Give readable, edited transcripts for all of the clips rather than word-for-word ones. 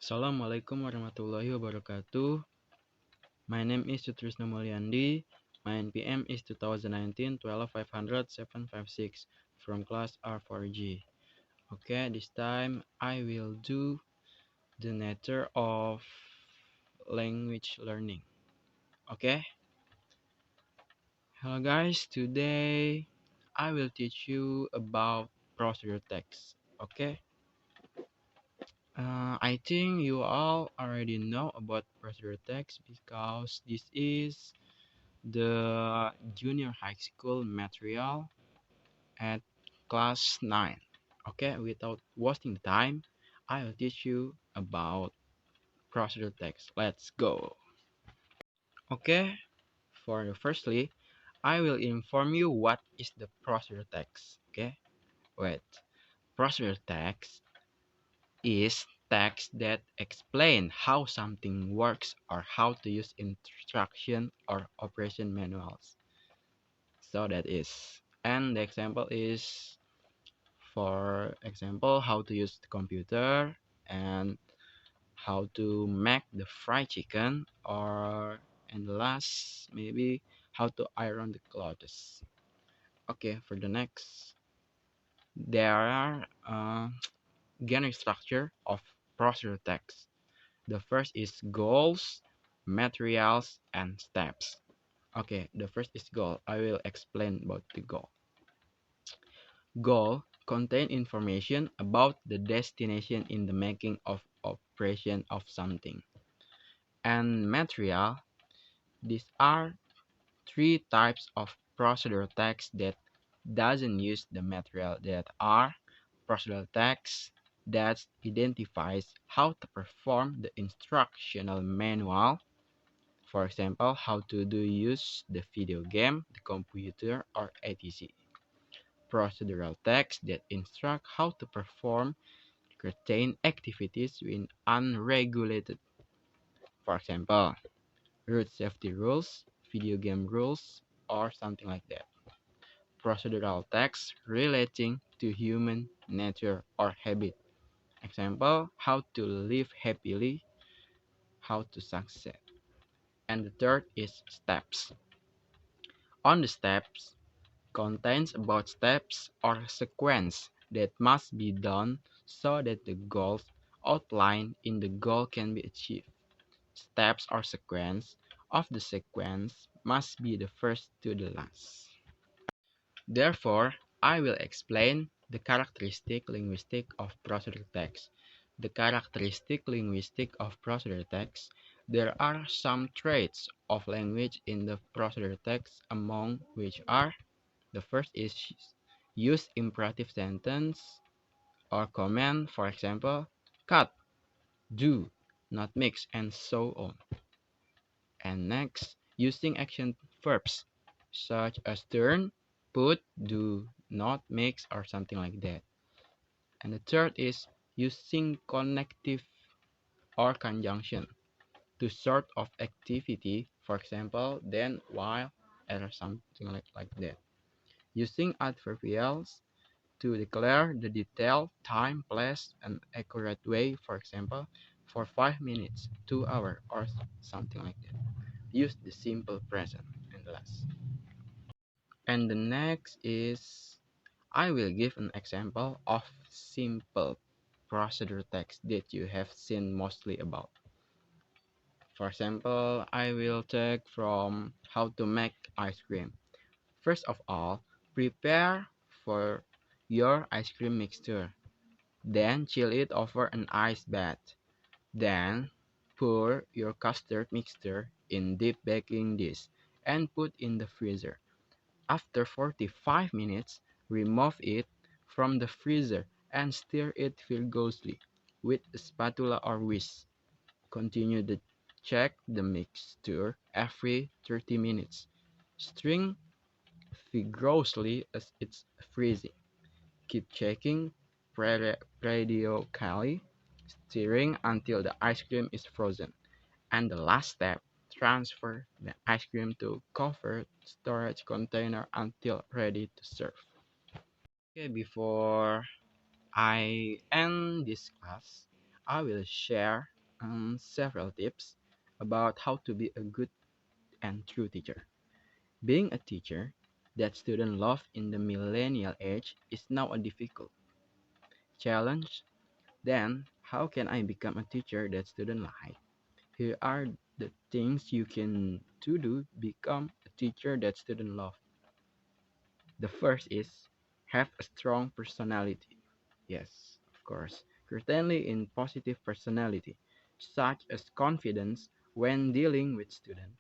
Assalamualaikum warahmatullahi wabarakatuh. My name is Sutrisno Mulyandi. My NPM is 2019 12500 756 from class R4G. Okay, this time I will do the nature of language learning. Okay, hello guys. Today I will teach you about procedure text. Okay, I think you all already know about procedure text because this is the junior high school material at class 9. Okay, without wasting time, I will teach you about procedure text. Let's go. Okay, firstly, I will inform you what is the procedure text. Okay, wait. Procedure text is text that explain how something works or how to use instruction or operation manuals. So that is, and the example is, for example, how to use the computer and how to make the fried chicken, or and the last maybe how to iron the clothes. Okay, for the next, there are generic structure of procedure text. The first is goals, materials, and steps. Okay, the first is goal. I will explain about the goal. Goal contain information about the destination in the making of operation of something. And material, these are three types of procedural text that doesn't use the material, that are procedural text that identifies how to perform the instructional manual. For example, how to do use the video game, the computer, or etc. Procedural text that instruct how to perform certain activities when unregulated. For example, road safety rules, video game rules, or something like that. Procedural text relating to human nature or habit. Example, how to live happily, how to succeed. And the third is steps. On the steps contains about steps or sequence that must be done so that the goals outlined in the goal can be achieved. Steps or sequence of the sequence must be the first to the last. Therefore, I will explain the characteristic linguistic of procedure text. The characteristic linguistic of procedure text. There are some traits of language in the procedure text, among which are: the first is use imperative sentence or command, for example, cut, do, not mix, and so on. And next, using action verbs such as turn, put, do, not, mix, or something like that. And the third is using connective or conjunction to sort of activity, for example, then, while, or something like that. Using adverbials to declare the detail, time, place, and accurate way, for example, for 5 minutes, 2 hours, or something like that. Use the simple present and the last. And the next is, I will give an example of simple procedure text that you have seen mostly about. For example, I will take from how to make ice cream. First of all, prepare for your ice cream mixture. Then chill it over an ice bath. Then pour your custard mixture in deep baking dish and put in the freezer. After 45 minutes, remove it from the freezer and stir it vigorously with a spatula or whisk. Continue to check the mixture every 30 minutes. Stir vigorously as it's freezing. Keep checking periodically, stirring until the ice cream is frozen. And the last step, transfer the ice cream to covered storage container until ready to serve. Okay, before I end this class, I will share several tips about how to be a good and true teacher. Being a teacher that students love in the millennial age is now a difficult challenge. Then, how can I become a teacher that students like? Here are the things you can to do become a teacher that students love. The first is have a strong personality. Yes, of course. Certainly in positive personality, such as confidence when dealing with students.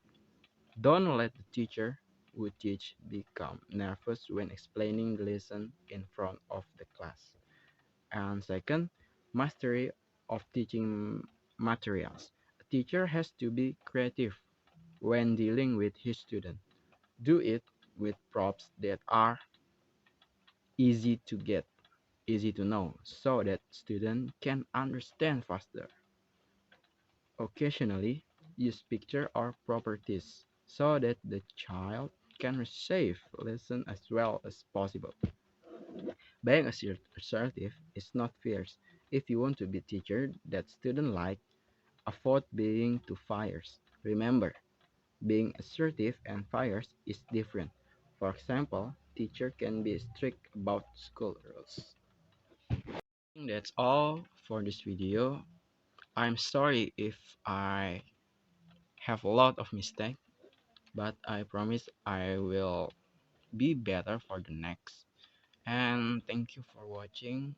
Don't let the teacher who teach become nervous when explaining the lesson in front of the class. And second, mastery of teaching materials. A teacher has to be creative when dealing with his student. Do it with props that are easy to get, easy to know, so that student can understand faster. Occasionally, use picture or properties so that the child can receive lesson as well as possible. Being assertive is not fierce. If you want to be teacher that student like, avoid being too fierce. Remember, being assertive and fierce is different. For example, teacher can be strict about school rules. That's all for this video. I'm sorry if I have a lot of mistake, but I promise I will be better for the next. And thank you for watching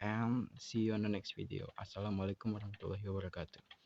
and see you on the next video. Assalamualaikum warahmatullahi wabarakatuh.